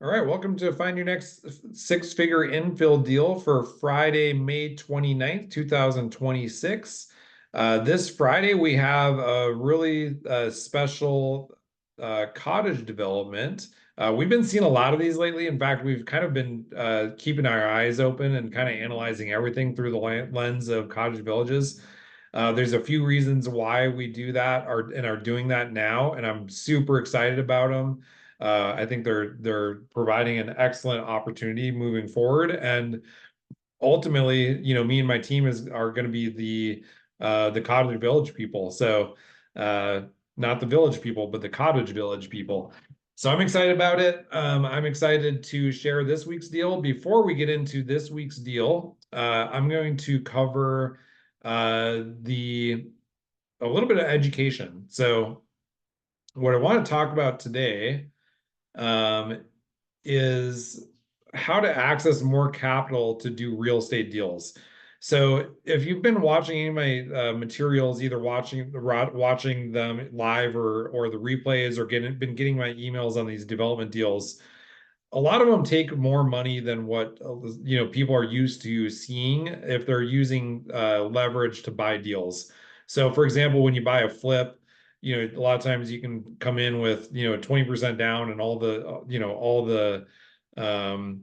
All right, welcome to Find Your Next Six-Figure Infill Deal for Friday, May 29th, 2026. This Friday, we have a really special cottage development. We've been seeing a lot of these lately. In fact, we've kind of been keeping our eyes open and kind of analyzing everything through the lens of cottage villages. There's a few reasons why we do that and are doing that now, and I'm super excited about them. I think they're providing an excellent opportunity moving forward, and ultimately, me and my team are going to be the cottage village people. So, uh, not the village people, but the cottage village people. So I'm excited about it. I'm excited to share this week's deal. Before we get into this week's deal, I'm going to cover the a little bit of education. So, what I want to talk about today um, is how to access more capital to do real estate deals. So if you've been watching any of my materials, either watching them live or the replays, or been getting my emails on these development deals, a lot of them take more money than what people are used to seeing if they're using leverage to buy deals. So, for example, when you buy a flip, a lot of times you can come in with 20% down and um,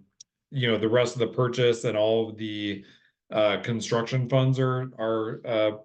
the rest of the purchase and all of the construction funds are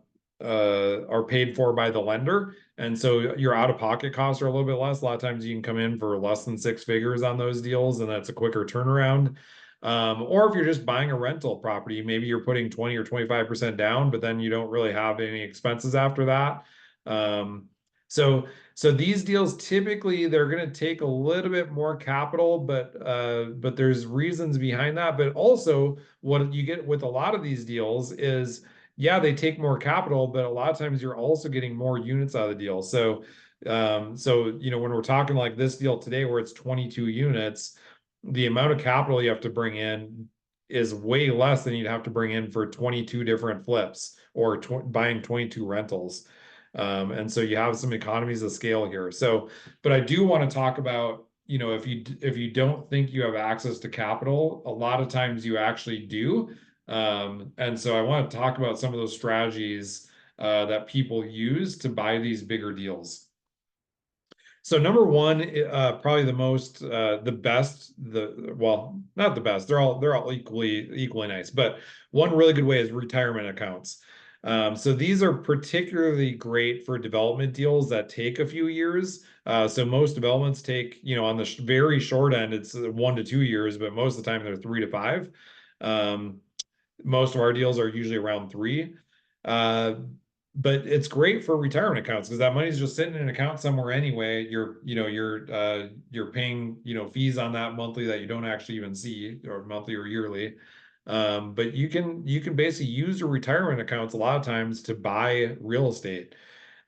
paid for by the lender. And so your out-of-pocket costs are a little bit less. A lot of times you can come in for less than six figures on those deals, and that's a quicker turnaround. Or if you're just buying a rental property, maybe you're putting 20 or 25% down, but then you don't really have any expenses after that. Um, so so these deals typically they're going to take a little bit more capital, but there's reasons behind that. But also what you get with a lot of these deals is yeah, they take more capital, but a lot of times you're also getting more units out of the deal. So when we're talking like this deal today, where it's 22 units, the amount of capital you have to bring in is way less than you'd have to bring in for 22 different flips or buying 22 rentals. And so you have some economies of scale here. So, but I do want to talk about, if you don't think you have access to capital, a lot of times you actually do. And so I want to talk about some of those strategies that people use to buy these bigger deals. So number one, probably the best, well, not the best. They're all equally nice, but one really good way is retirement accounts. So these are particularly great for development deals that take a few years. So most developments take, on the very short end, it's 1 to 2 years, but most of the time they're 3 to 5. Um, Most of our deals are usually around 3. Uh, but it's great for retirement accounts because that money's just sitting in an account somewhere anyway. You're paying, fees on that monthly that you don't actually even see, or monthly or yearly. But you can basically use your retirement accounts a lot of times to buy real estate.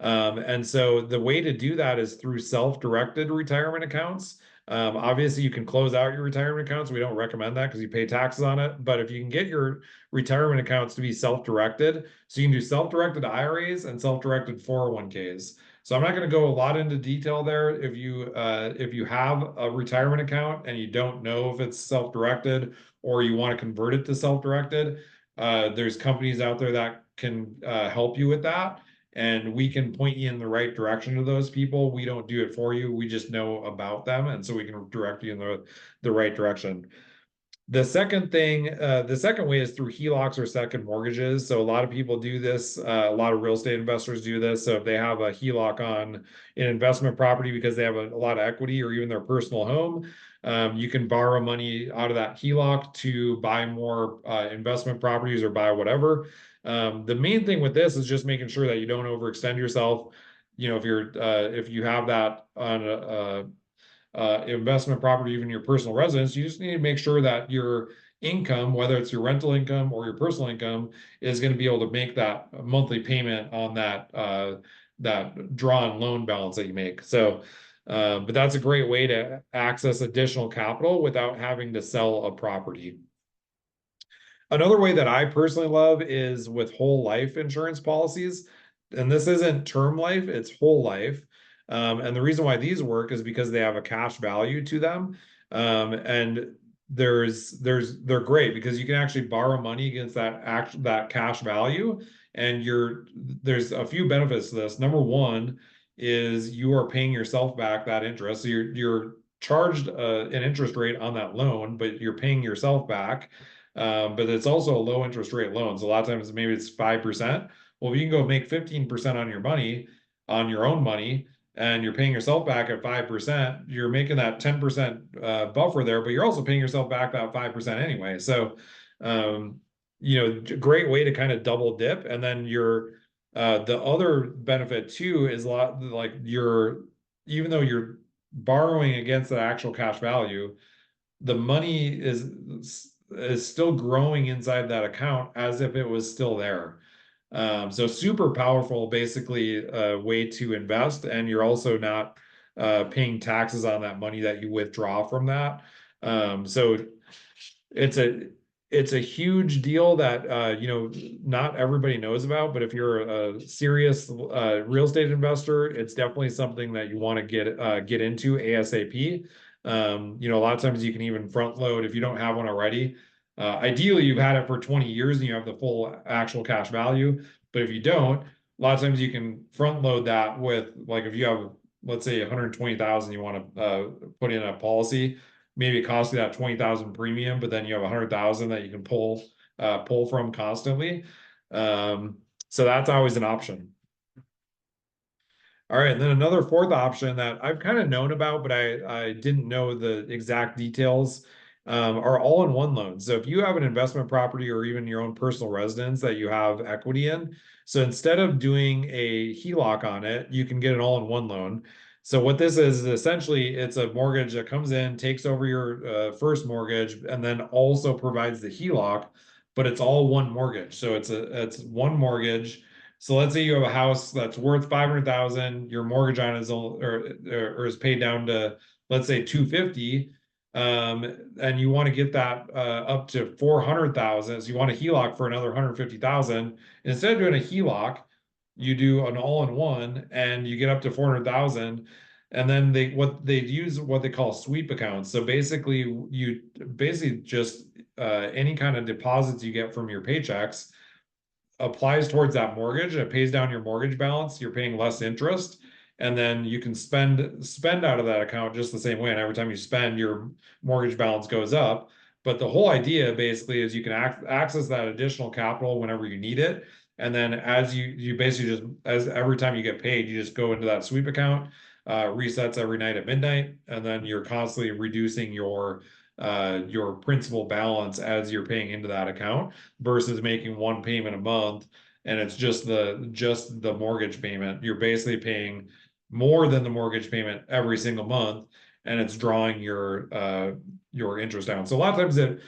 And so the way to do that is through self-directed retirement accounts. Obviously, you can close out your retirement accounts. We don't recommend that because you pay taxes on it. But if you can get your retirement accounts to be self-directed, so you can do self-directed IRAs and self-directed 401ks. So I'm not going to go a lot into detail there. If you have a retirement account and you don't know if it's self-directed or you want to convert it to self-directed, there's companies out there that can help you with that, and we can point you in the right direction to those people. We don't do it for you. We just know about them, and so we can direct you in the right direction. The second way is through HELOCs or second mortgages. So a lot of people do this. A lot of real estate investors do this. So if they have a HELOC on an investment property because they have a lot of equity or even their personal home, you can borrow money out of that HELOC to buy more investment properties or buy whatever. The main thing with this is just making sure that you don't overextend yourself. If you have that on a investment property, even your personal residence, you just need to make sure that your income, whether it's your rental income or your personal income, is going to be able to make that monthly payment on that drawn loan balance that you make. So, but that's a great way to access additional capital without having to sell a property. Another way that I personally love is with whole life insurance policies. And this isn't term life, it's whole life. And the reason why these work is because they have a cash value to them. And they're great because you can actually borrow money against that cash value. And there's a few benefits to this. Number one is you are paying yourself back that interest. So you're charged an interest rate on that loan, but you're paying yourself back. But it's also a low interest rate loan. So a lot of times maybe it's 5%. Well, if you can go make 15% on your money, on your own money, and you're paying yourself back at 5%, you're making that 10% buffer there, but you're also paying yourself back that 5% anyway. So, um, great way to kind of double dip. And then the other benefit too is a lot like even though you're borrowing against the actual cash value, the money is still growing inside that account as if it was still there. So super powerful, basically, way to invest, and you're also not paying taxes on that money that you withdraw from that. So it's a it's a huge deal that not everybody knows about, but if you're a serious real estate investor, it's definitely something that you want to get into ASAP. A lot of times you can even front load if you don't have one already. Ideally, you've had it for 20 years and you have the full actual cash value. But if you don't, a lot of times you can front load that with, like, if you have, let's say, 120,000 you want to put in a policy, maybe it costs you that 20,000 premium, but then you have 100,000 that you can pull from constantly. So that's always an option. All right, and then another fourth option that I've kind of known about, but I didn't know the exact details, are all-in-one loans. So if you have an investment property or even your own personal residence that you have equity in, so instead of doing a HELOC on it, you can get an all-in-one loan. So what this is essentially it's a mortgage that comes in, takes over your first mortgage, and then also provides the HELOC, but it's all one mortgage. So it's one mortgage. So let's say you have a house that's worth 500,000, your mortgage on it is or is paid down to, let's say, 250, and you want to get that up to 400,000. So you want a HELOC for another 150,000. Instead of doing a HELOC, you do an all-in-one and you get up to 400,000. And then they use what they call sweep accounts. So basically you just any kind of deposits you get from your paychecks applies towards that mortgage. It pays down your mortgage balance. You're paying less interest, and then you can spend out of that account just the same way. And every time you spend, your mortgage balance goes up. But the whole idea basically is you can access that additional capital whenever you need it. And then as you basically just as every time you get paid, you just go into that sweep account, resets every night at midnight, and then you're constantly reducing your principal balance as you're paying into that account versus making one payment a month and it's just the mortgage payment. You're basically paying more than the mortgage payment every single month, and it's drawing your interest down. So a lot of times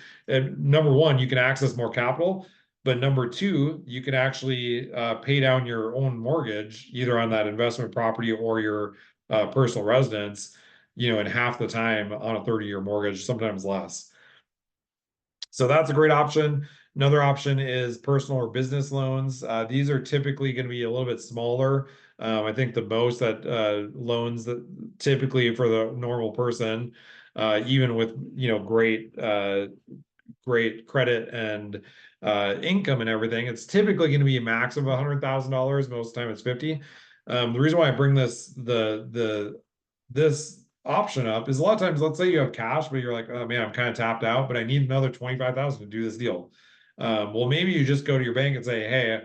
number one, you can access more capital, but number two, you can actually pay down your own mortgage either on that investment property or your personal residence, in half the time on a 30-year mortgage, sometimes less. So that's a great option. Another option is personal or business loans. These are typically going to be a little bit smaller. I think the most that loans that typically for the normal person, even with great credit and income and everything, it's typically going to be a max of $100,000. Most of the time, it's 50. The reason why I bring this option up is a lot of times, let's say you have cash, but you're like, oh man, I'm kind of tapped out, but I need another 25,000 to do this deal. Well, maybe you just go to your bank and say, hey,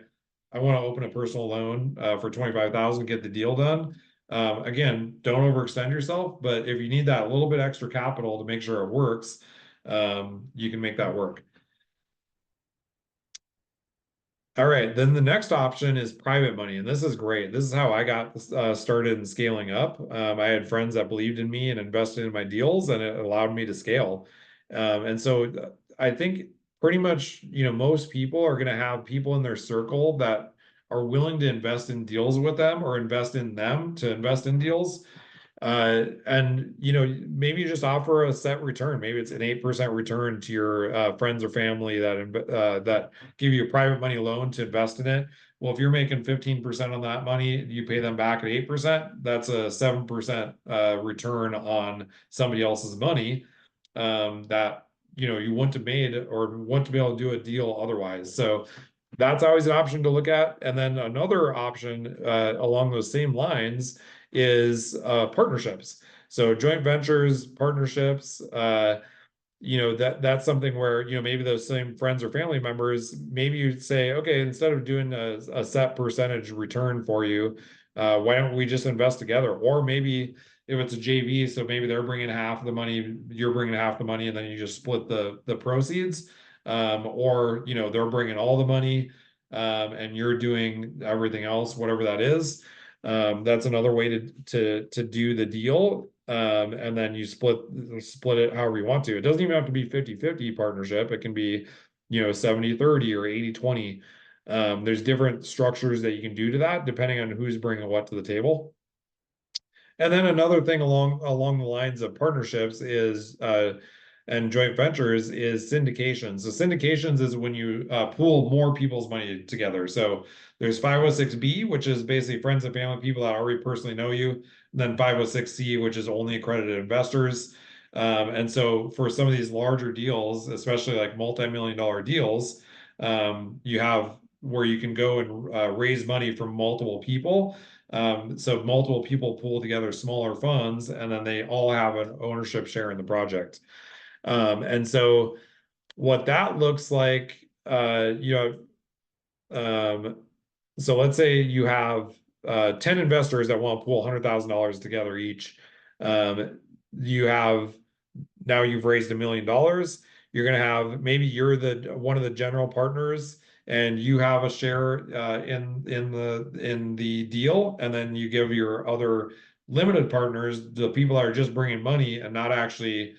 I want to open a personal loan for 25,000, get the deal done. Again, don't overextend yourself, but if you need that little bit extra capital to make sure it works, you can make that work. All right, then the next option is private money, and this is great. This is how I got started in scaling up. I had friends that believed in me and invested in my deals, and it allowed me to scale. And so I think pretty much, most people are going to have people in their circle that are willing to invest in deals with them or invest in them to invest in deals. And maybe you just offer a set return. Maybe it's an 8% return to your friends or family that give you a private money loan to invest in it. Well, if you're making 15% on that money, you pay them back at 8%. That's a 7% return on somebody else's money. that you wouldn't have made or wouldn't be able to do a deal otherwise. So that's always an option to look at. And then another option along those same lines is partnerships. So joint ventures, partnerships, that's something where maybe those same friends or family members, maybe you'd say, okay, instead of doing a set percentage return for you, why don't we just invest together? Or maybe if it's a JV, so maybe they're bringing half of the money, you're bringing half the money, and then you just split the proceeds. Or they're bringing all the money, and you're doing everything else, whatever that is. That's another way to do the deal. And then you split it however you want to. It doesn't even have to be 50-50 partnership. It can be 70-30 or 80-20. There's different structures that you can do to that depending on who's bringing what to the table. And then another thing along the lines of partnerships is and joint ventures is syndications. So syndications is when you pool more people's money together. So there's 506B, which is basically friends and family, people that already personally know you. And then 506C, which is only accredited investors. And so for some of these larger deals, especially like multi-million-dollar deals, you have where you can go and raise money from multiple people. So multiple people pool together smaller funds, and then they all have an ownership share in the project. And so what that looks like, um, so let's say you have 10 investors that want to pool $100,000 together each. You have Now you've raised $1 million. You're going to have, maybe you're the one of the general partners and you have a share in the deal, and then you give your other limited partners, the people that are just bringing money and not actually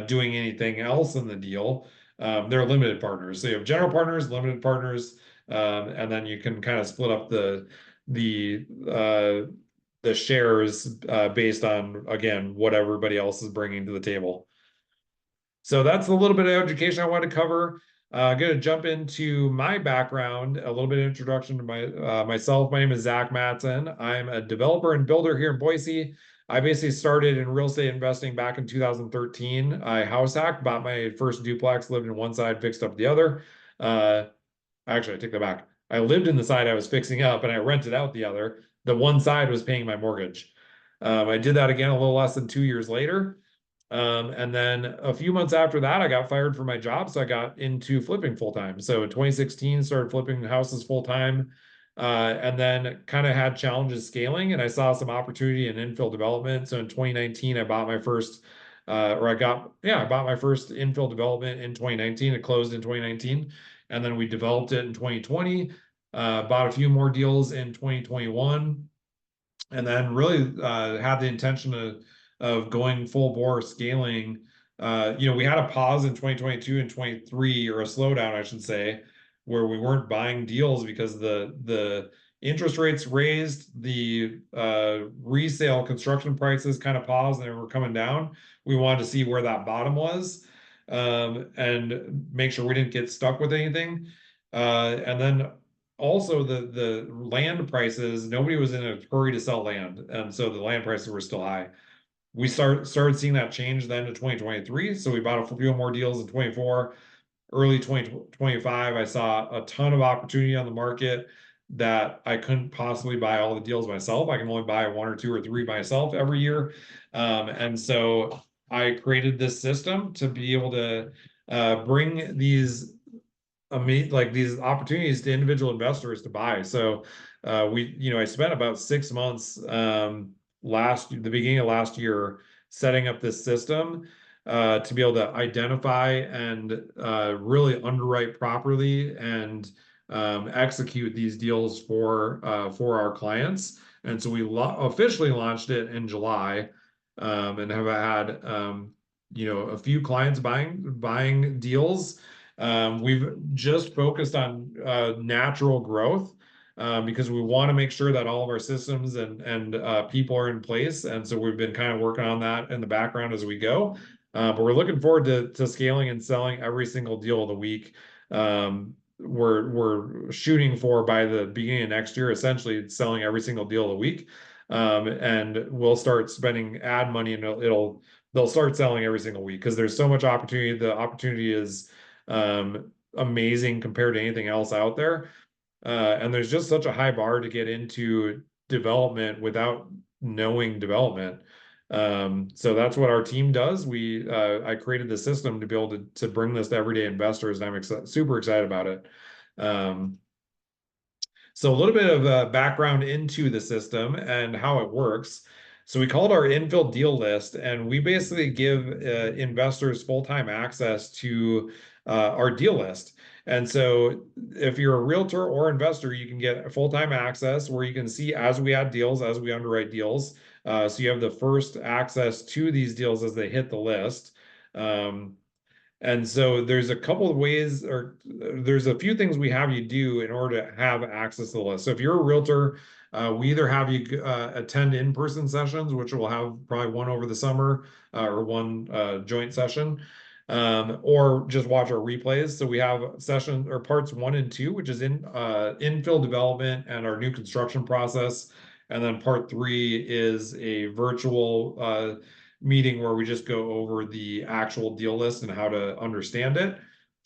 doing anything else in the deal. They're limited partners. So you have general partners, limited partners, and then you can kind of split up the uh, the shares based on, again, what everybody else is bringing to the table. So that's a little bit of education I want to cover. I'm going to jump into my background, a little bit of introduction to myself. My name is Zach Matson. I'm a developer and builder here in Boise. I basically started in real estate investing back in 2013. I house hacked, bought my first duplex, lived in one side, fixed up the other. Uh, Actually, I take that back. I lived in the side I was fixing up and I rented out the other. The one side was paying my mortgage. I did that again a little less than 2 years later. And then a few months after that, I got fired from my job. So I got into flipping full time. So in 2016, started flipping houses full time. And then kind of had challenges scaling, and I saw some opportunity in infill development. So in 2019, I bought my first, I bought my first infill development in 2019. It closed in 2019. And then we developed it in 2020, bought a few more deals in 2021, and then really had the intention of going full bore scaling. We had a pause in 2022 and 23, or a slowdown, I should say, where we weren't buying deals because the interest rates raised, the resale construction prices kind of paused and they were coming down. We wanted to see where that bottom was, and make sure we didn't get stuck with anything. And then also the land prices, nobody was in a hurry to sell land, and so the land prices were still high. We started seeing that change then to 2023, so we bought a few more deals in 24. Early 2025, I saw a ton of opportunity on the market that I couldn't possibly buy all the deals myself. I can only buy one or two or three myself every year. And so I created this system to be able to bring these like these opportunities to individual investors to buy. So I spent about 6 months the beginning of last year setting up this system to be able to identify and really underwrite properly and execute these deals for our clients. And so we officially launched it in July, and have had a few clients buying deals. We've just focused on natural growth because we want to make sure that all of our systems and people are in place. And so we've been kind of working on that in the background as we go. But we're looking forward to scaling and selling every single deal of the week. We're shooting for, by the beginning of next year, essentially selling every single deal of the week. And we'll start spending ad money, and they'll start selling every single week because there's so much opportunity. The opportunity is amazing compared to anything else out there. And there's just such a high bar to get into development without knowing development. So that's what our team does. I created the system to be able to bring this to everyday investors, and super excited about it. Um, so a little bit of background into the system and how it works. So we call it our Infill Deal List, and we basically give investors full-time access to our deal list. And so if you're a realtor or investor, you can get full-time access where you can see as we add deals, as we underwrite deals. So you have the first access to these deals as they hit the list. Um, and so there's a couple of ways, or there's a few things we have you do in order to have access to the list. So if you're a realtor, we either have you attend in-person sessions, which we'll have probably one over the summer or one joint session, or just watch our replays. So we have session or parts 1 and 2, which is infill development and our new construction process. And then part 3 is a virtual meeting where we just go over the actual deal list and how to understand it.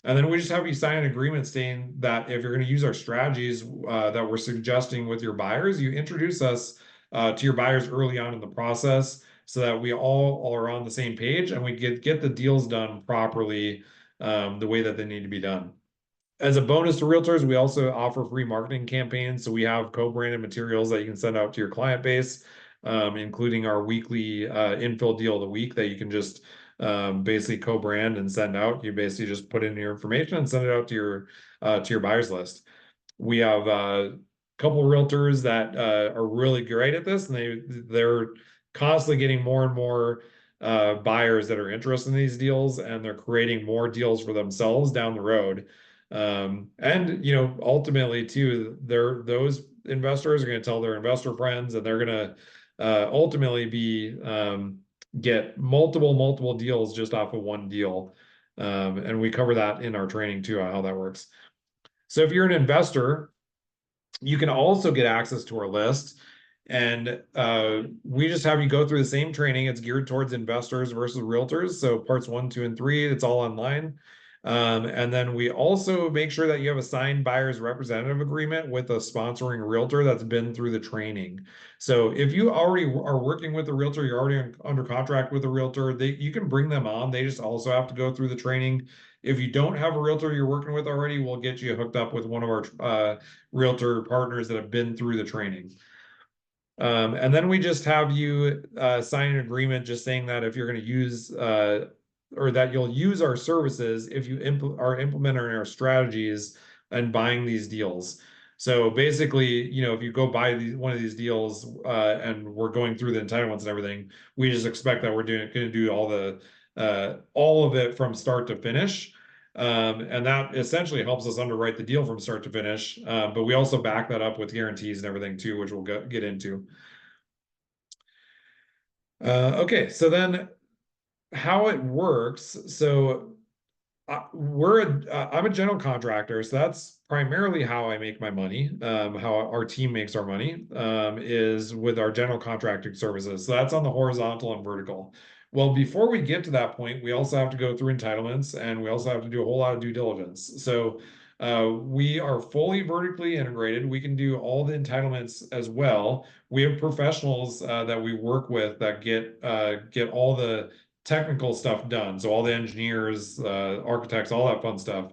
And then we just have you sign an agreement saying that if you're going to use our strategies that we're suggesting with your buyers, you introduce us to your buyers early on in the process so that we all are on the same page and we get the deals done properly the way that they need to be done. As a bonus to realtors, we also offer free marketing campaigns. So we have co-branded materials that you can send out to your client base, including our weekly infill deal of the week that you can just basically co-brand and send out. You basically just put in your information and send it out to your buyers list. We have a couple realtors that are really great at this, and they're constantly getting more and more buyers that are interested in these deals, and they're creating more deals for themselves down the road. And ultimately too, those investors are going to tell their investor friends, and they're going to ultimately be get multiple deals just off of one deal. And we cover that in our training too, on how that works. So if you're an investor, you can also get access to our list. And we just have you go through the same training. It's geared towards investors versus realtors. So parts 1, 2, and 3, it's all online. And then we also make sure that you have a signed buyer's representative agreement with a sponsoring realtor that's been through the training. So if you already are working with a realtor, you're already under contract with a realtor, you can bring them on. They just also have to go through the training. If you don't have a realtor you're working with already, we'll get you hooked up with one of our realtor partners that have been through the training. And then we just have you sign an agreement just saying that if you're going to use or that you'll use our services if you are implementing our strategies and buying these deals. So basically, if you go buy one of these deals and we're going through the entitlements and everything, we just expect that we're going to do all of it from start to finish. And that essentially helps us underwrite the deal from start to finish. But we also back that up with guarantees and everything too, which we'll get into. Okay, so then how it works. So I'm a general contractor, so that's primarily how I make my money. How our team makes our money is with our general contracting services. So that's on the horizontal and vertical. Well, before we get to that point, we also have to go through entitlements, and we also have to do a whole lot of due diligence. So we are fully vertically integrated. We can do all the entitlements as well. We have professionals that we work with that get all the technical stuff done. So all the engineers, architects, all that fun stuff.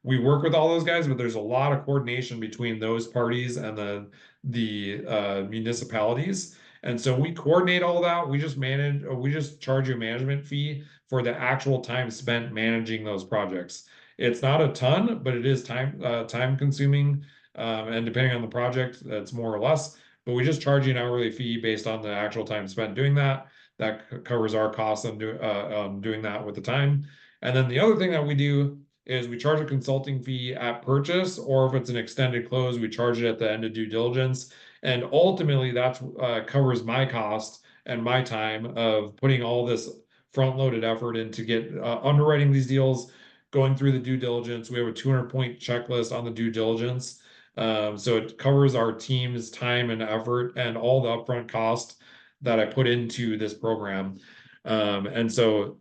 We work with all those guys, but there's a lot of coordination between those parties and the municipalities. And so we coordinate all that. We just charge you a management fee for the actual time spent managing those projects. It's not a ton, but it is time consuming. And depending on the project, it's more or less. But we just charge you an hourly fee based on the actual time spent doing that. That covers our costs on doing that with the time. And then the other thing that we do is we charge a consulting fee at purchase, or if it's an extended close, we charge it at the end of due diligence. And ultimately, that's covers my cost and my time of putting all this front-loaded effort into get underwriting these deals, going through the due diligence. We have a 200-point checklist on the due diligence. So it covers our team's time and effort and all the upfront cost that I put into this program. And so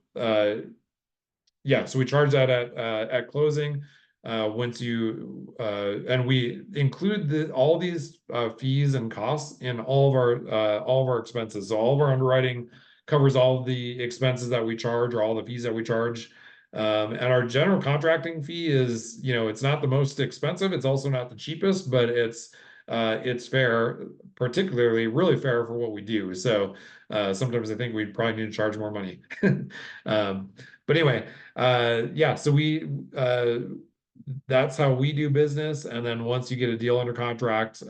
yeah, so we charge that at closing. Once you and we include all these fees and costs in all of our expenses. So all of our underwriting covers all of the expenses that we charge or all the fees that we charge. And our general contracting fee is, it's not the most expensive. It's also not the cheapest, but it's fair, particularly really fair for what we do. So sometimes I think we probably need to charge more money. Um, but anyway, yeah, so that's how we do business. And then once you get a deal under contract,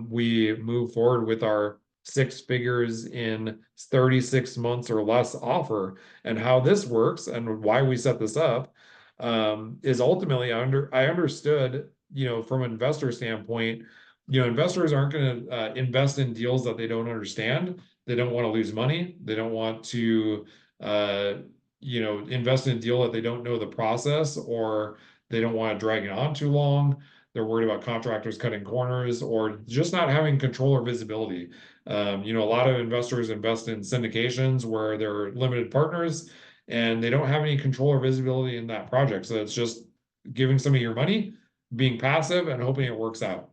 we move forward with our six figures in 36 months or less offer. And how this works and why we set this up, is ultimately I understood, from an investor standpoint, investors aren't going to invest in deals that they don't understand. They don't want to lose money. They don't want to, uh, invest in a deal that they don't know the process, or they don't want to drag it on too long. They're worried about contractors cutting corners or just not having control or visibility. A lot of investors invest in syndications where they're limited partners and they don't have any control or visibility in that project. So it's just giving some of your money, being passive and hoping it works out.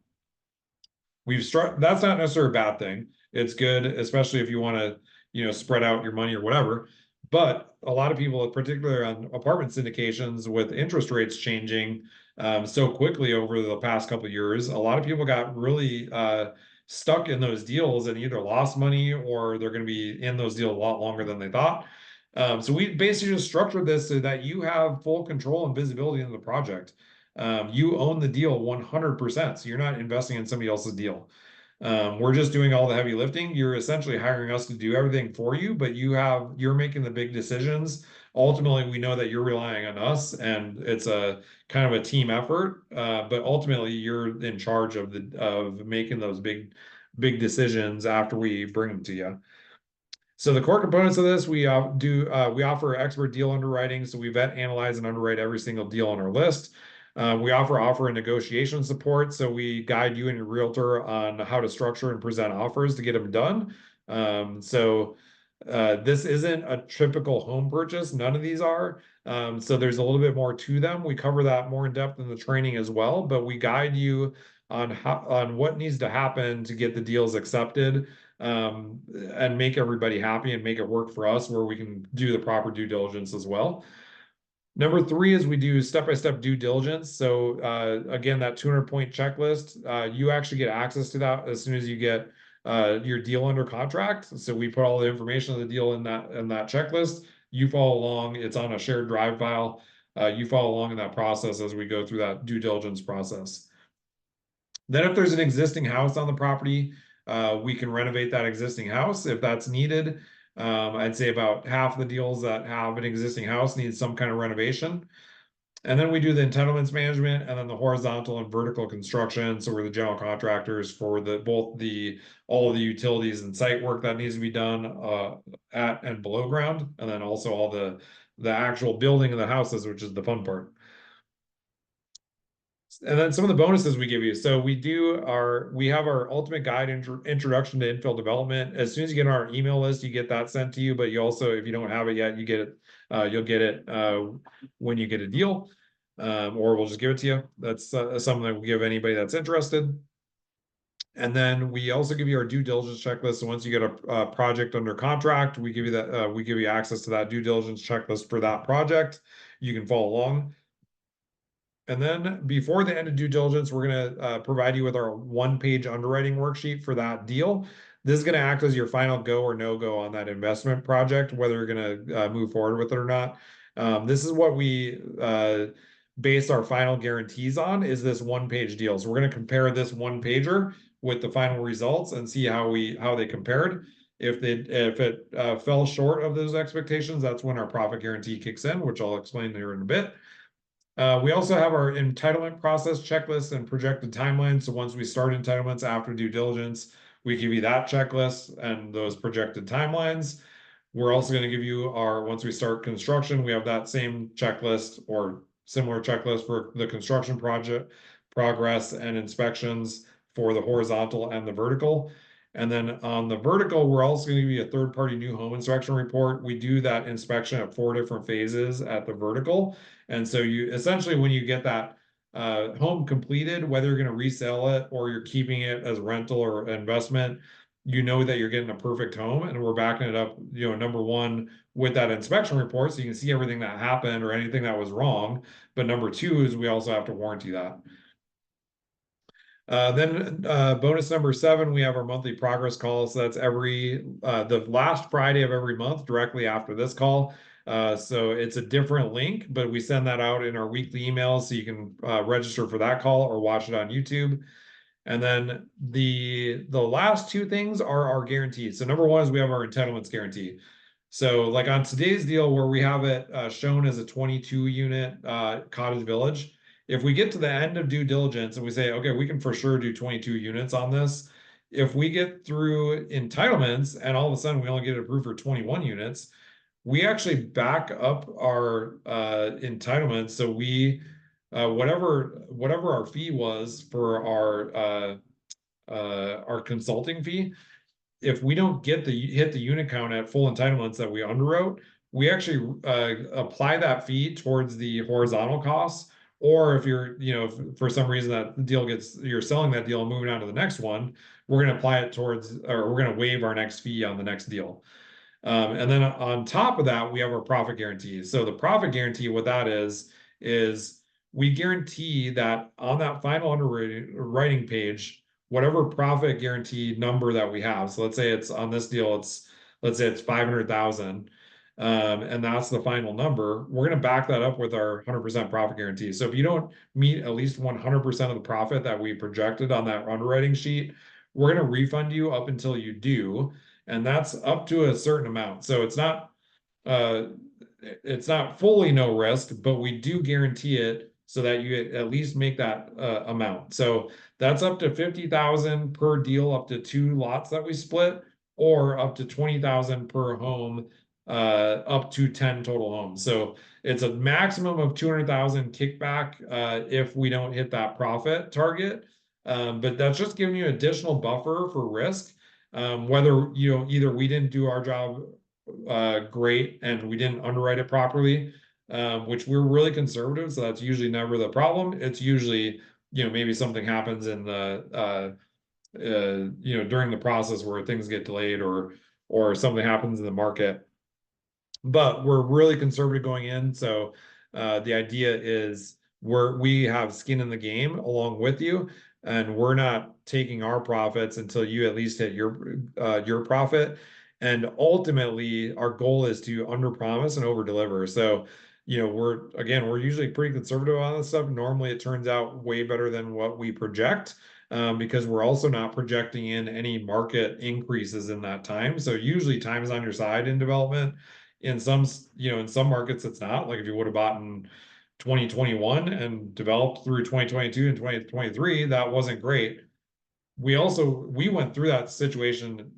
That's not necessarily a bad thing. It's good, especially if you want to, spread out your money or whatever. But a lot of people, particularly on apartment syndications with interest rates changing so quickly over the past couple of years, a lot of people got really stuck in those deals and either lost money or they're going to be in those deals a lot longer than they thought. So we basically just structured this so that you have full control and visibility in the project. You own the deal 100%. So you're not investing in somebody else's deal. We're just doing all the heavy lifting. You're essentially hiring us to do everything for you, but you're making the big decisions. Ultimately, we know that you're relying on us and it's a kind of a team effort. But ultimately you're in charge of making those big decisions after we bring them to you. So the core components of this, we offer expert deal underwriting. So we vet, analyze, and underwrite every single deal on our list. We offer and negotiation support. So we guide you and your realtor on how to structure and present offers to get them done. This isn't a typical home purchase. None of these are. So there's a little bit more to them. We cover that more in depth in the training as well, but we guide you on what needs to happen to get the deals accepted, and make everybody happy and make it work for us where we can do the proper due diligence as well. Number three is we do step-by-step due diligence. So again, that 200-point checklist, you actually get access to that as soon as you get your deal under contract. So we put all the information of the deal in that checklist. You follow along. It's on a shared drive file. You follow along in that process as we go through that due diligence process. Then if there's an existing house on the property, we can renovate that existing house if that's needed. I'd say about half the deals that have an existing house need some kind of renovation. And then we do the entitlements management and then the horizontal and vertical construction. So we're the general contractors for all of the utilities and site work that needs to be done at and below ground, and then also all the actual building of the houses, which is the fun part. And then some of the bonuses we give you. So we have our ultimate guide introduction to infill development. As soon as you get on our email list, you get that sent to you. But you also, if you don't have it yet, you'll get it when you get a deal, or we'll just give it to you. That's something that we give anybody that's interested. And then we also give you our due diligence checklist. So once you get a project under contract, we give you access to that due diligence checklist for that project. You can follow along. And then before the end of due diligence, we're going to provide you with our one-page underwriting worksheet for that deal. This is going to act as your final go or no go on that investment project, whether you're going to move forward with it or not. This is what we base our final guarantees on, is this one-page deal. So we're going to compare this one-pager with the final results and see how they compared. If it fell short of those expectations, that's when our profit guarantee kicks in, which I'll explain here in a bit. We also have our entitlement process checklist and projected timelines. So once we start entitlements after due diligence, we give you that checklist and those projected timelines. We're also going to give you once we start construction, we have that same checklist or similar checklist for the construction progress and inspections for the horizontal and the vertical. And then on the vertical, we're also going to give you a third-party new home inspection report. We do that inspection at 4 different phases at the vertical. And so you essentially, when you get that home completed, whether you're going to resell it or you're keeping it as rental or investment, you know that you're getting a perfect home. And we're backing it up, number one, with that inspection report, so you can see everything that happened or anything that was wrong. But number two is we also have to warranty that. Then bonus number 7, we have our monthly progress call. So that's the last Friday of every month, directly after this call. So it's a different link, but we send that out in our weekly emails, so you can register for that call or watch it on YouTube. And then the last 2 things are our guarantees. So number 1 is we have our entitlements guarantee. So like on today's deal where we have it shown as a 22 unit cottage village, if we get to the end of due diligence and we say, okay, we can for sure do 22 units on this, if we get through entitlements and all of a sudden we only get approved for 21 units, we actually back up our entitlements. So we whatever our fee was for our consulting fee, if we don't hit the unit count at full entitlements that we underwrote, we actually apply that fee towards the horizontal costs. Or if if for some reason that deal you're selling that deal and moving on to the next one, we're going to apply it towards, or we're going to waive our next fee on the next deal. And then on top of that, we have our profit guarantee. So the profit guarantee, what that is we guarantee that on that final underwriting page, whatever profit guarantee number that we have. So let's say it's on this deal, let's say it's 500,000. And that's the final number. We're going to back that up with our 100% profit guarantee. So if you don't meet at least 100% of the profit that we projected on that underwriting sheet, we're going to refund you up until you do. And that's up to a certain amount. So uh, it's not fully no risk, but we do guarantee it so that you at least make that amount. So that's up to 50,000 per deal, up to 2 lots that we split, or up to 20,000 per home, up to 10 total homes. So it's a maximum of 200,000 kickback if we don't hit that profit target. But that's just giving you additional buffer for risk. Whether either we didn't do our job great and we didn't underwrite it properly, which we're really conservative, so that's usually never the problem. It's usually maybe something happens in the during the process where things get delayed or something happens in the market. But we're really conservative going in, so the idea is we have skin in the game along with you, and we're not taking our profits until you at least hit your profit. And ultimately, our goal is to underpromise and overdeliver. So, we're usually pretty conservative on this stuff. Normally, it turns out way better than what we project, because we're also not projecting in any market increases in that time. So usually, time is on your side in development. In some markets, it's not. Like if you would have bought in 2021 and developed through 2022 and 2023, that wasn't great. We went through that situation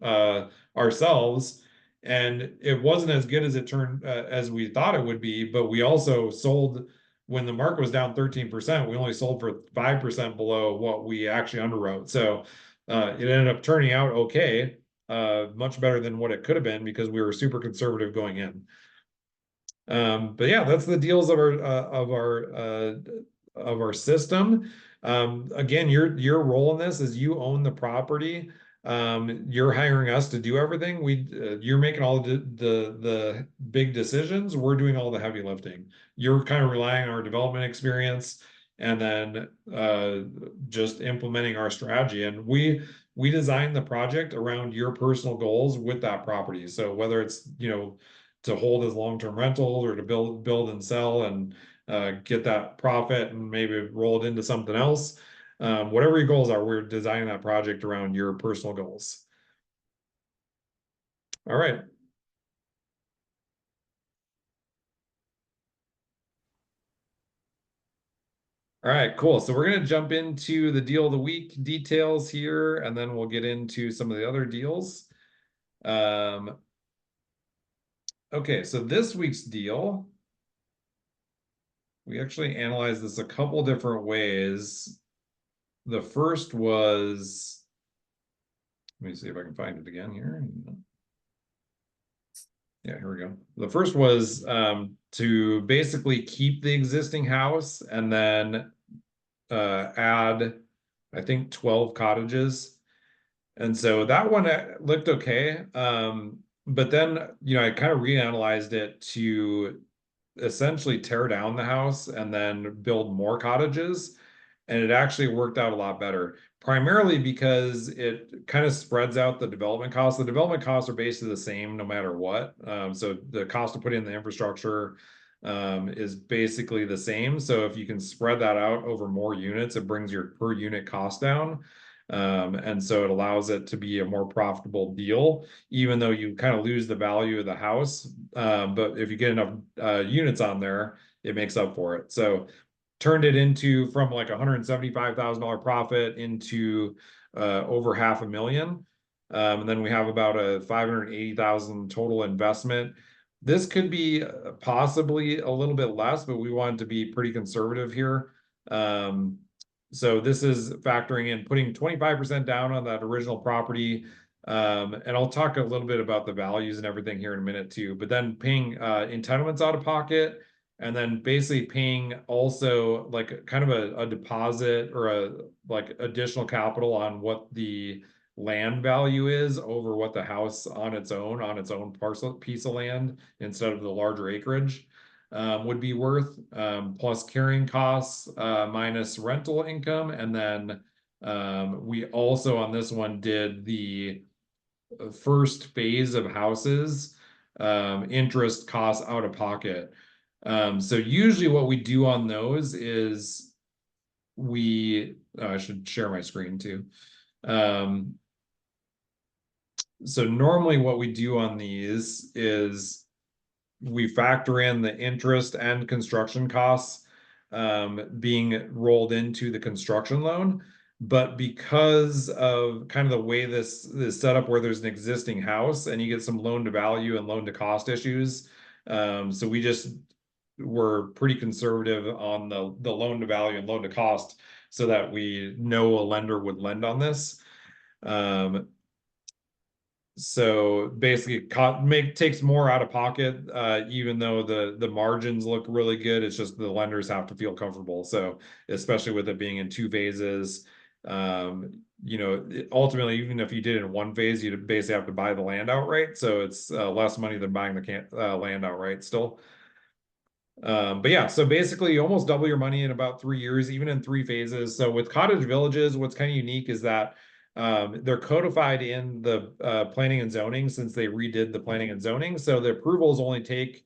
ourselves, and it wasn't as good as it turned as we thought it would be. But we also sold when the market was down 13%. We only sold for 5% below what we actually underwrote. So it ended up turning out okay, much better than what it could have been because we were super conservative going in. But yeah, that's the deals of our system. Again, your role in this is you own the property. You're hiring us to do everything. You're making all the big decisions. We're doing all the heavy lifting. You're kind of relying on our development experience and then just implementing our strategy. And we design the project around your personal goals with that property. So whether it's to hold as long-term rentals or to build and sell and get that profit and maybe roll it into something else. Whatever your goals are, we're designing that project around your personal goals. All right. All right, cool. So we're going to jump into the deal of the week details here, and then we'll get into some of the other deals. Okay, so this week's deal, we actually analyzed this a couple different ways. The first was, let me see if I can find it again here. Yeah, here we go. The first was to basically keep the existing house and then add, I think, 12 cottages. And so that one looked okay. But then, I kind of reanalyzed it to essentially tear down the house and then build more cottages. And it actually worked out a lot better, primarily because it kind of spreads out the development costs. The development costs are basically the same no matter what. So the cost of putting in the infrastructure is basically the same. So if you can spread that out over more units, it brings your per unit cost down. And so it allows it to be a more profitable deal, even though you kind of lose the value of the house. But if you get enough units on there, it makes up for it. So turned it into from like $175,000 profit into over $500,000. And then we have about a 580,000 total investment. This could be possibly a little bit less, but we wanted to be pretty conservative here. So this is factoring in putting 25% down on that original property. And I'll talk a little bit about the values and everything here in a minute too, but then paying entitlements out of pocket, and then basically paying also like kind of a deposit or a like additional capital on what the land value is over what the house on its own parcel piece of land instead of the larger acreage would be worth, plus carrying costs minus rental income. And then we also on this one did the first phase of houses interest costs out of pocket. So usually what we do on those is I should share my screen too. So normally what we do on these is we factor in the interest and construction costs being rolled into the construction loan. But because of kind of the way this is set up, where there's an existing house and you get some loan to value and loan to cost issues, so we just were pretty conservative on the loan to value and loan to cost so that we know a lender would lend on this. So basically takes more out of pocket, even though the margins look really good. It's just the lenders have to feel comfortable. So especially with it being in two phases, ultimately, even if you did it in one phase, you'd basically have to buy the land outright. So it's less money than buying the land outright still. But yeah, so basically you almost double your money in about 3 years, even in three phases. So with cottage villages, what's kind of unique is that they're codified in the planning and zoning since they redid the planning and zoning. So the approvals only take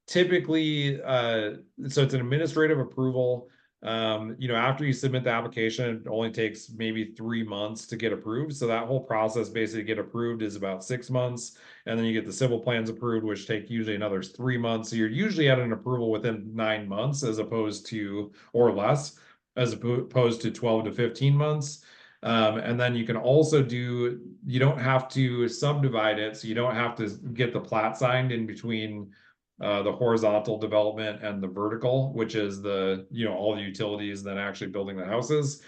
typically, so it's an administrative approval. After you submit the application, it only takes maybe 3 months to get approved. So that whole process basically to get approved is about 6 months. And then you get the civil plans approved, which take usually another 3 months. So you're usually at an approval within 9 months as opposed to, or less, as opposed to 12 to 15 months. And then you can also you don't have to subdivide it. So you don't have to get the plat signed in between the horizontal development and the vertical, which is all the utilities, then actually building the houses.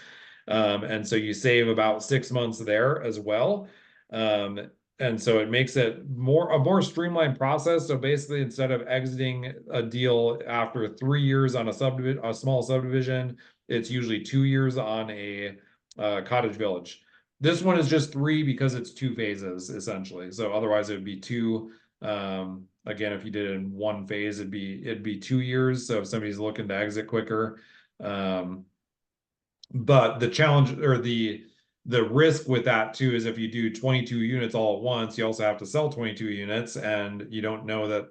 And so you save about 6 months there as well. And so it makes it a more streamlined process. So basically, instead of exiting a deal after 3 years on a small subdivision, it's usually 2 years on a cottage village. This one is just three because it's two phases essentially. So otherwise it would be two. Again, if you did it in one phase, it'd be 2 years. So if somebody's looking to exit quicker, but the challenge or the risk with that too is if you do 22 units all at once, you also have to sell 22 units, and you don't know that.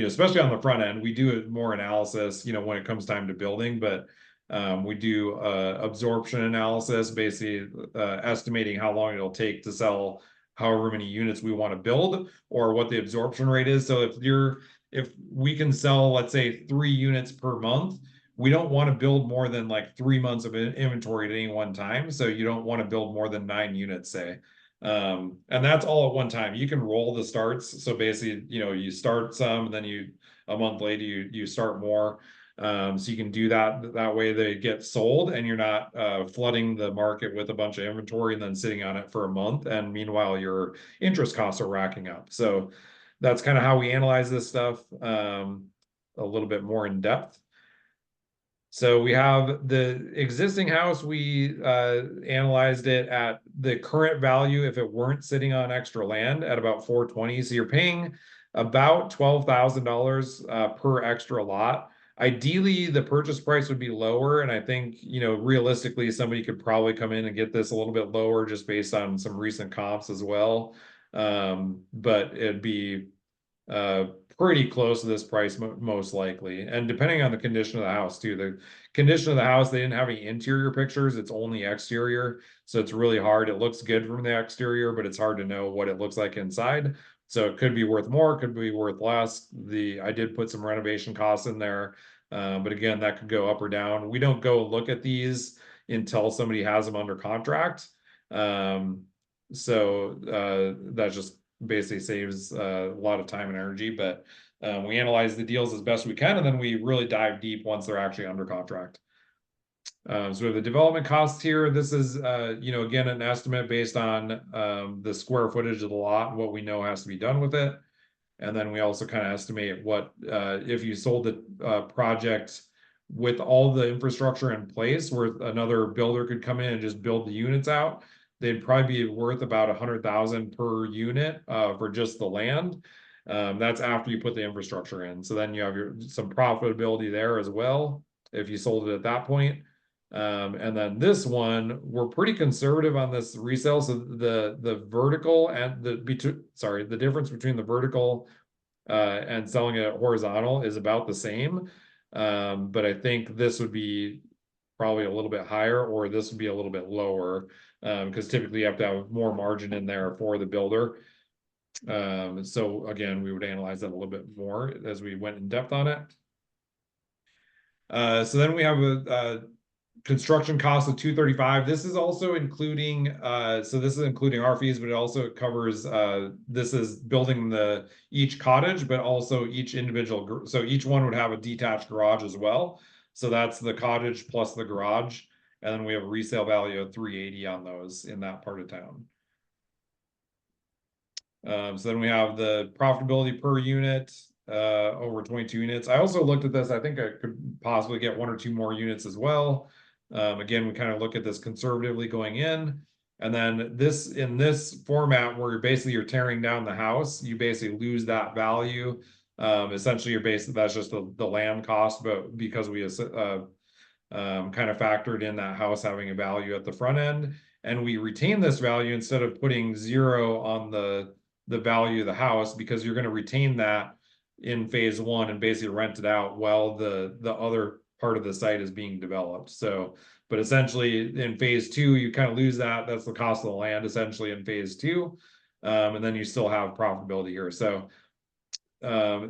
Especially on the front end, we do more analysis, when it comes time to building, but we do absorption analysis, basically estimating how long it'll take to sell however many units we want to build or what the absorption rate is. So if we can sell, let's say 3 units per month, we don't want to build more than like 3 months of inventory at any one time. So you don't want to build more than 9 units, say. And that's all at one time. You can roll the starts. So basically, you start some, and then a month later, you start more. So you can do that way they get sold, and you're not flooding the market with a bunch of inventory and then sitting on it for a month. And meanwhile, your interest costs are racking up. So that's kind of how we analyze this stuff a little bit more in depth. So we have the existing house, we analyzed it at the current value if it weren't sitting on extra land at about 420. So you're paying about $12,000 per extra lot. Ideally, the purchase price would be lower, and I think, realistically, somebody could probably come in and get this a little bit lower just based on some recent comps as well. But it'd be uh pretty close to this price most likely, and depending on the condition of the house too. The condition of the house, they didn't have any interior pictures, it's only exterior, so it's really hard. It looks good from the exterior, but it's hard to know what it looks like inside. So it could be worth more, could be worth less. I did put some renovation costs in there, but again, that could go up or down. We don't go look at these until somebody has them under contract. That's just basically saves a lot of time and energy. But we analyze the deals as best we can, and then we really dive deep once they're actually under contract. So we have the development costs here. This is, again, an estimate based on the square footage of the lot and what we know has to be done with it. And then we also kind of estimate what, if you sold the project with all the infrastructure in place, where another builder could come in and just build the units out, they'd probably be worth about 100,000 per unit for just the land. That's after you put the infrastructure in. So then you have some profitability there as well if you sold it at that point. And then this one, we're pretty conservative on this resale. So the vertical and the difference between the vertical and selling it horizontal is about the same. But I think this would be probably a little bit higher, or this would be a little bit lower, because typically you have to have more margin in there for the builder. So again, we would analyze that a little bit more as we went in depth on it. So then we have a construction cost of 235. This is also including so this is including our fees, but it also covers this is building each cottage, but also each individual, so each one would have a detached garage as well. So that's the cottage plus the garage, and then we have a resale value of 380 on those in that part of town. So then we have the profitability per unit over 22 units. I also looked at this. I think I could possibly get 1 or 2 more units as well. Again, we kind of look at this conservatively going in. And then in this format where you're tearing down the house, you basically lose that value. Essentially, that's just the land cost, but because we kind of factored in that house having a value at the front end, and we retain this value instead of putting 0 on the value of the house, because you're going to retain that in phase 1 and basically rent it out while the other part of the site is being developed. So, but essentially in phase 2, you kind of lose that. That's the cost of the land essentially in phase 2. And then you still have profitability here. So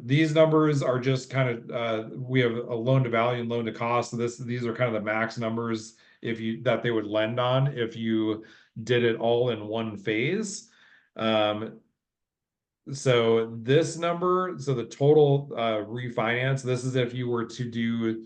these numbers are just kind of we have a loan to value and loan to cost. So these are kind of the max numbers that they would lend on if you did it all in one phase. So this number, so the total refinance, this is if you were to do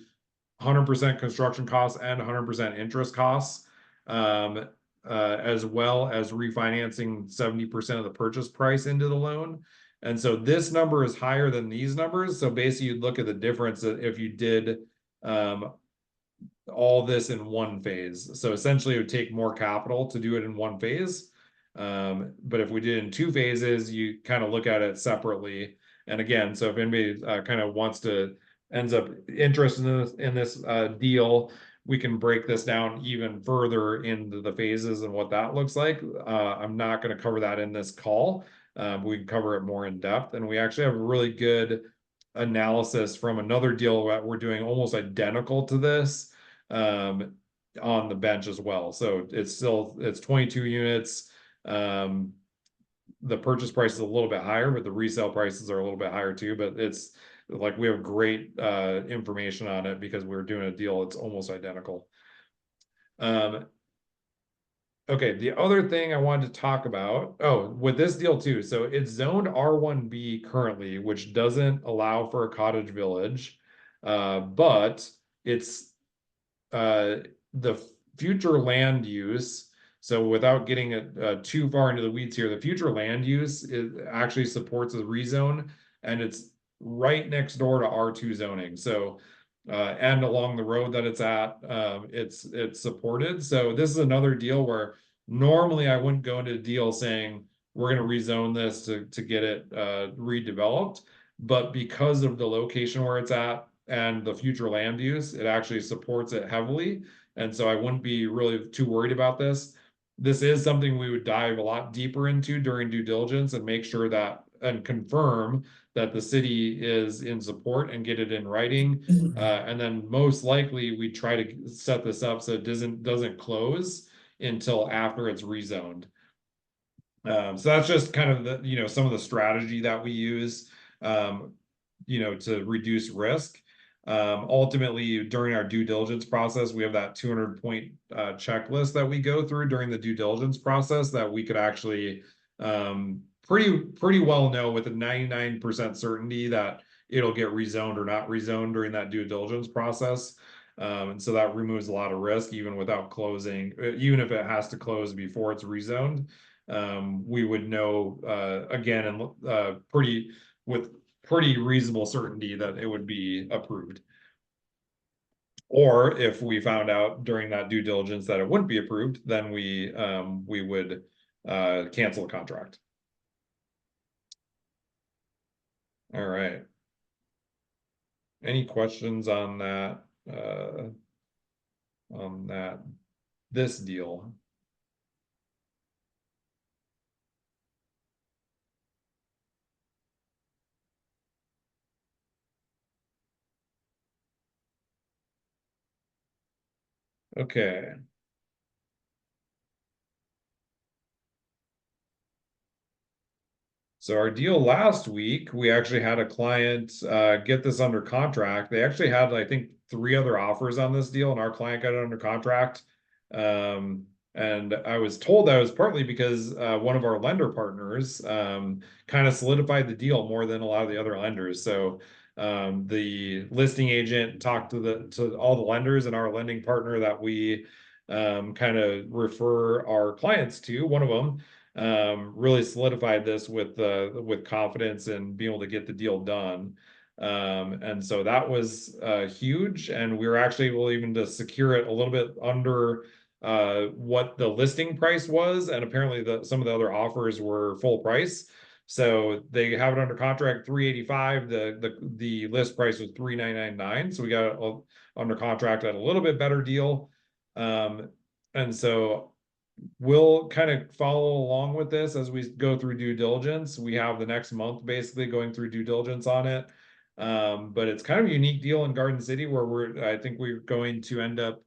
100% construction costs and 100% interest costs, as well as refinancing 70% of the purchase price into the loan. And so this number is higher than these numbers. So basically you'd look at the difference if you did all this in one phase. So essentially it would take more capital to do it in one phase. But if we did in 2 phases, you kind of look at it separately. And again, so if anybody kind of ends up interested in this deal, we can break this down even further into the phases and what that looks like. I'm not going to cover that in this call. We can cover it more in depth, and we actually have a really good analysis from another deal that we're doing almost identical to this on the bench as well. So it's 22 units. The purchase price is a little bit higher, but the resale prices are a little bit higher too. But it's like we have great information on it because we're doing a deal that's almost identical. Okay, the other thing I wanted to talk about, with this deal too. So it's zoned R1B currently, which doesn't allow for a cottage village. But it's the future land use. So without getting too far into the weeds here, the future land use actually supports a rezone, and it's right next door to R2 zoning. So and along the road that it's at, it's supported. So this is another deal where normally I wouldn't go into a deal saying we're going to rezone this to get it redeveloped, but because of the location where it's at and the future land use, it actually supports it heavily. And so I wouldn't be really too worried about this. This is something we would dive a lot deeper into during due diligence and make sure that and confirm that the city is in support and get it in writing. And then most likely we try to set this up so it doesn't close until after it's rezoned. So that's just kind of the, some of the strategy that we use, um, to reduce risk. Ultimately, during our due diligence process, we have that 200-point checklist that we go through during the due diligence process that we could actually pretty well know with a 99% certainty that it'll get rezoned or not rezoned during that due diligence process. And so that removes a lot of risk, even without closing, even if it has to close before it's rezoned. We would know again and with pretty reasonable certainty that it would be approved. Or if we found out during that due diligence that it wouldn't be approved, then we would cancel the contract. All right. Any questions on that? On this deal? Okay. So our deal last week, we actually had a client get this under contract. They actually had, I think, 3 other offers on this deal, and our client got it under contract. And I was told that was partly because one of our lender partners kind of solidified the deal more than a lot of the other lenders. So the listing agent talked to all the lenders, and our lending partner that we kind of refer our clients to, one of them really solidified this with confidence and being able to get the deal done. And so that was huge, and we were actually able even to secure it a little bit under what the listing price was, and apparently some of the other offers were full price. So they have it under contract 385. The list price was 3999. So we got it under contract at a little bit better deal. And so we'll kind of follow along with this as we go through due diligence. We have the next month basically going through due diligence on it. But it's kind of a unique deal in Garden City where I think we're going to end up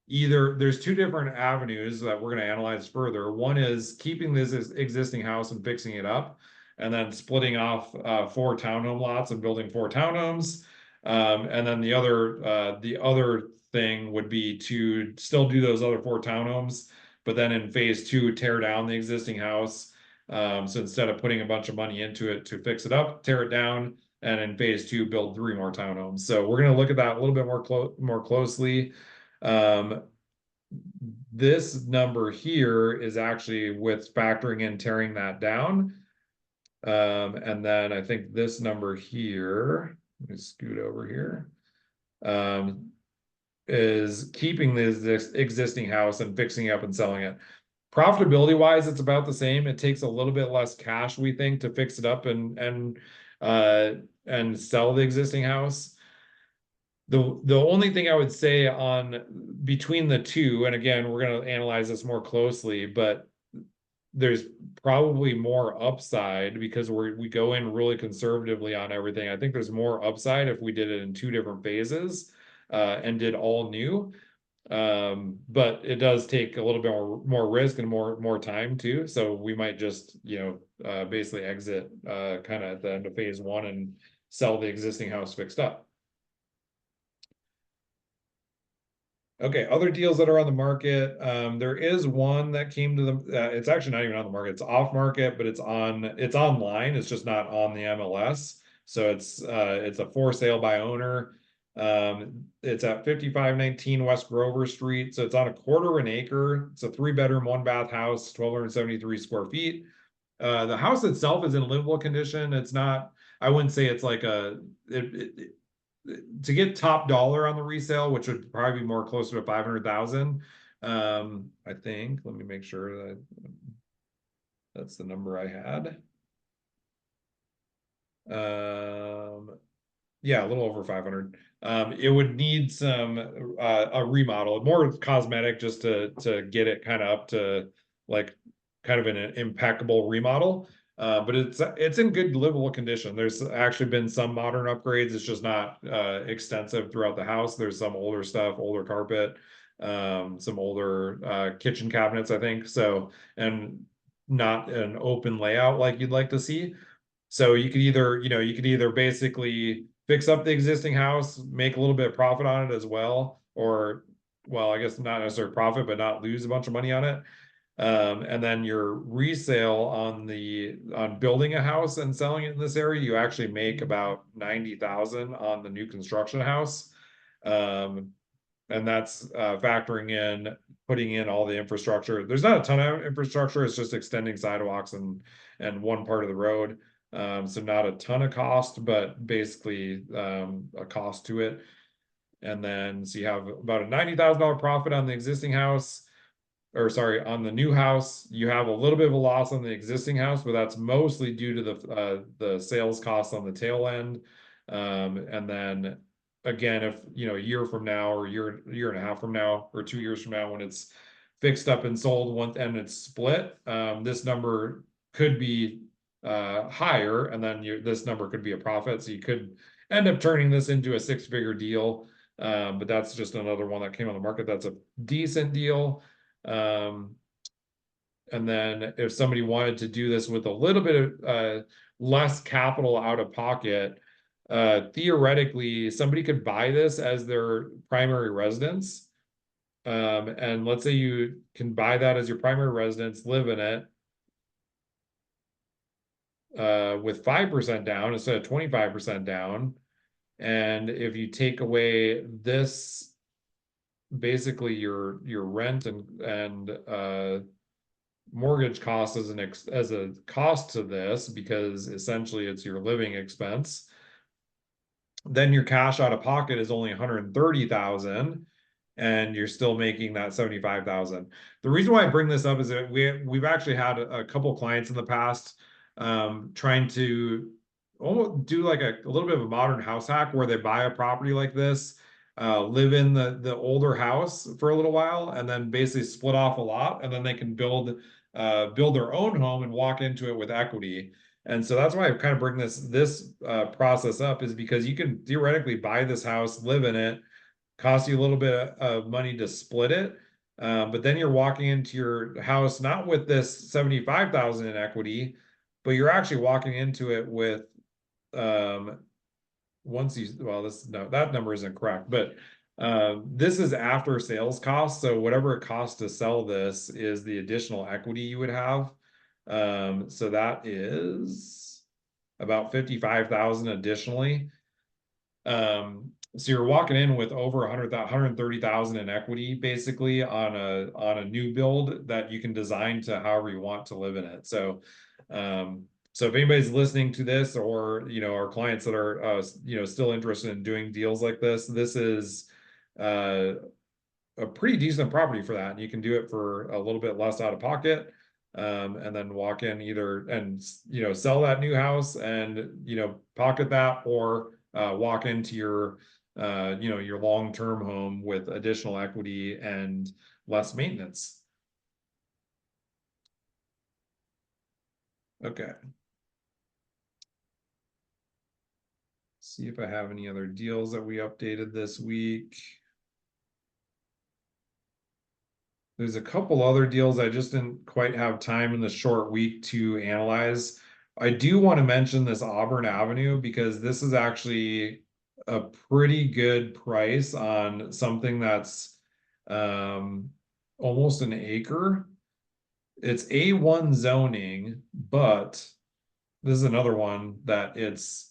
there's 2 different avenues that we're going to analyze further. One is keeping this existing house and fixing it up, and then splitting off 4 townhome lots and building 4 townhomes. And then the other thing would be to still do those other 4 townhomes, but then in phase 2, tear down the existing house. So instead of putting a bunch of money into it to fix it up, tear it down, and in phase 2, build 3 more townhomes. So we're going to look at that a little bit more closely. This number here is actually with factoring in tearing that down. And then I think this number here, let me scoot over here, is keeping this existing house and fixing it up and selling it. Profitability wise, it's about the same. It takes a little bit less cash, we think, to fix it up and sell the existing house. The only thing I would say on between the two, and again, we're going to analyze this more closely, but there's probably more upside because we go in really conservatively on everything. I think there's more upside if we did it in 2 different phases and did all new. But it does take a little bit more risk and more time too. So we might just, basically exit kind of at the end of phase 1 and sell the existing house fixed up. Okay, other deals that are on the market. There is one that came to the. It's actually not even on the market. It's off market, but it's online. It's just not on the MLS. So it's a for sale by owner. It's at 5519 West Grover Street. So it's on a quarter of an acre. It's a 3-bedroom, 1-bath house, 1,273 square feet. The house itself is in livable condition. It's not, I wouldn't say it's like to get top dollar on the resale, which would probably be more closer to 500,000. I think, let me make sure that that's the number I had. Yeah, a little over 500. It would need some a remodel, more cosmetic, just to get it kind of up to like kind of an impeccable remodel. But it's in good livable condition. There's actually been some modern upgrades. It's just not extensive throughout the house. There's some older stuff, older carpet, some older kitchen cabinets, I think. So, and not an open layout like you'd like to see. So you could either, you could either basically fix up the existing house, make a little bit of profit on it as well, or, well, I guess not necessarily profit, but not lose a bunch of money on it. And then your resale on building a house and selling it in this area, you actually make about 90,000 on the new construction house. And that's factoring in putting in all the infrastructure. There's not a ton of infrastructure, it's just extending sidewalks and one part of the road. So not a ton of cost, but basically a cost to it. And then so you have about a $90,000 profit on the existing house, or sorry, on the new house. You have a little bit of a loss on the existing house, but that's mostly due to the sales costs on the tail end. And then again, if a year from now, or year and a half from now, or 2 years from now, when it's fixed up and sold once and it's split, this number could be higher, and then this number could be a profit. So you could end up turning this into a 6-figure deal. But that's just another one that came on the market. That's a decent deal. And then if somebody wanted to do this with a little bit of less capital out of pocket, theoretically, somebody could buy this as their primary residence. And let's say you can buy that as your primary residence, live in it, with 5% down instead of 25% down. And if you take away this, basically your rent and mortgage cost as a cost to this, because essentially it's your living expense, then your cash out of pocket is only 130,000, and you're still making that 75,000. The reason why I bring this up is that we've actually had a couple clients in the past trying to almost do like a little bit of a modern house hack, where they buy a property like this, live in the older house for a little while, and then basically split off a lot, and then they can build their own home and walk into it with equity. And so that's why I kind of bring this process up, is because you can theoretically buy this house, live in it, cost you a little bit of money to split it. But then you're walking into your house not with this 75,000 in equity, but you're actually walking into it with that number isn't correct, but this is after sales costs. So whatever it costs to sell this is the additional equity you would have. So that is about 55,000 additionally. So you're walking in with over 130,000 in equity, basically on a new build that you can design to however you want to live in it. So so if anybody's listening to this, or our clients that are still interested in doing deals like this is a pretty decent property for that. And you can do it for a little bit less out of pocket, and then walk in either and sell that new house and pocket that, or walk into your your long-term home with additional equity and less maintenance. Okay. See if I have any other deals that we updated this week. There's a couple other deals I just didn't quite have time in the short week to analyze. I do want to mention this Auburn Avenue, because this is actually a pretty good price on something that's almost an acre. It's A1 zoning, but this is another one that it's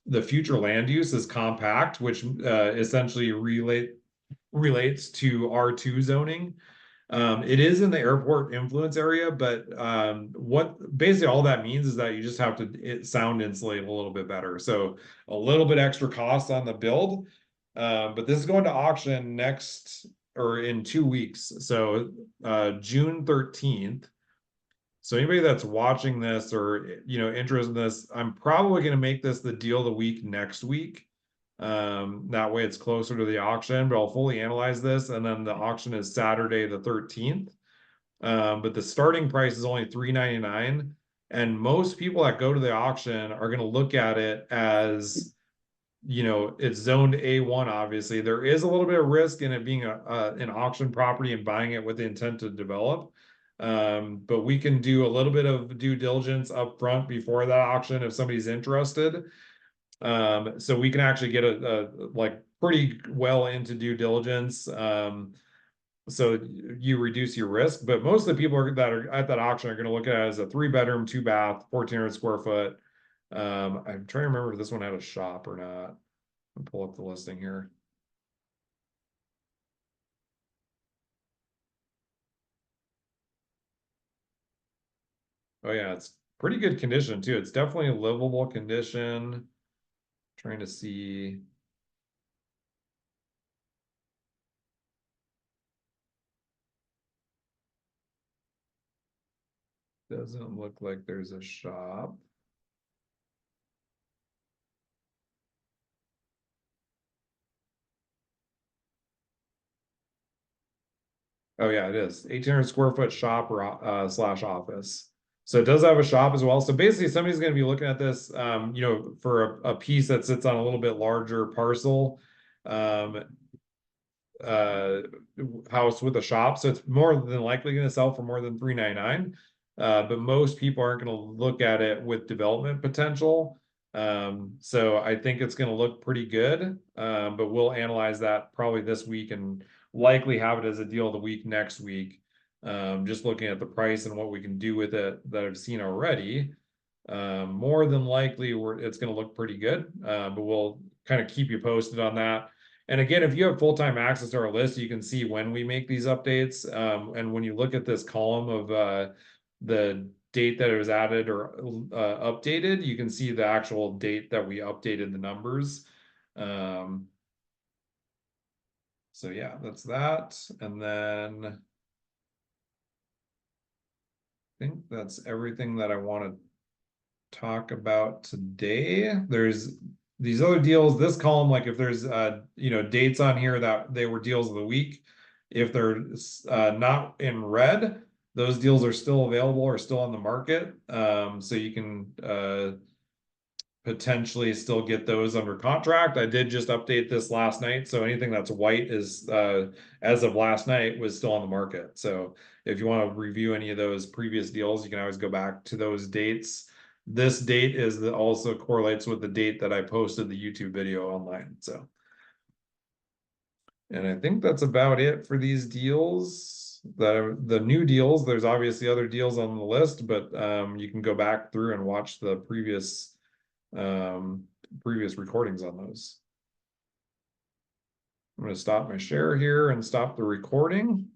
the future land use is compact, which essentially relates to R2 zoning. It is in the airport influence area, but what basically all that means is that you just have to sound insulate a little bit better. So a little bit extra cost on the build. But this is going to auction next or in 2 weeks. So June 13th. So anybody that's watching this or interested in this, I'm probably going to make this the deal of the week next week. That way it's closer to the auction, but I'll fully analyze this. And then the auction is Saturday the 13th. But the starting price is only $399. And most people that go to the auction are going to look at it as, it's zoned A1, obviously. There is a little bit of risk in it being an auction property and buying it with the intent to develop. But we can do a little bit of due diligence up front before that auction if somebody's interested. So we can actually get a like pretty well into due diligence. So you reduce your risk, but most of the people that are at that auction are going to look at it as a 3-bedroom, 2-bath, 1,400 square foot. I'm trying to remember if this one had a shop or not. I'll pull up the listing here. Oh yeah, it's pretty good condition too. It's definitely a livable condition. Trying to see. Doesn't look like there's a shop. Oh yeah, it is 1,800 square foot shop or slash office. So it does have a shop as well. So basically somebody's going to be looking at this, for a piece that sits on a little bit larger parcel, um, uh, house with a shop. So it's more than likely going to sell for more than $399. But most people aren't going to look at it with development potential. So I think it's going to look pretty good. But we'll analyze that probably this week and likely have it as a deal of the week next week. Just looking at the price and what we can do with it that I've seen already. More than likely it's going to look pretty good. But we'll kind of keep you posted on that. And again, if you have full-time access to our list, you can see when we make these updates. And when you look at this column of the date that it was added or updated, you can see the actual date that we updated the numbers. So yeah, that's that. And then I think that's everything that I want to talk about today. There's these other deals, this column, like if there's dates on here that they were deals of the week, if they're not in red, those deals are still available or still on the market. So you can potentially still get those under contract. I did just update this last night, so anything that's white is as of last night was still on the market. So if you want to review any of those previous deals, you can always go back to those dates. This date also correlates with the date that I posted the YouTube video online. So, and I think that's about it for these deals. The new deals, there's obviously other deals on the list, but you can go back through and watch the previous recordings on those. I'm going to stop my share here and stop the recording.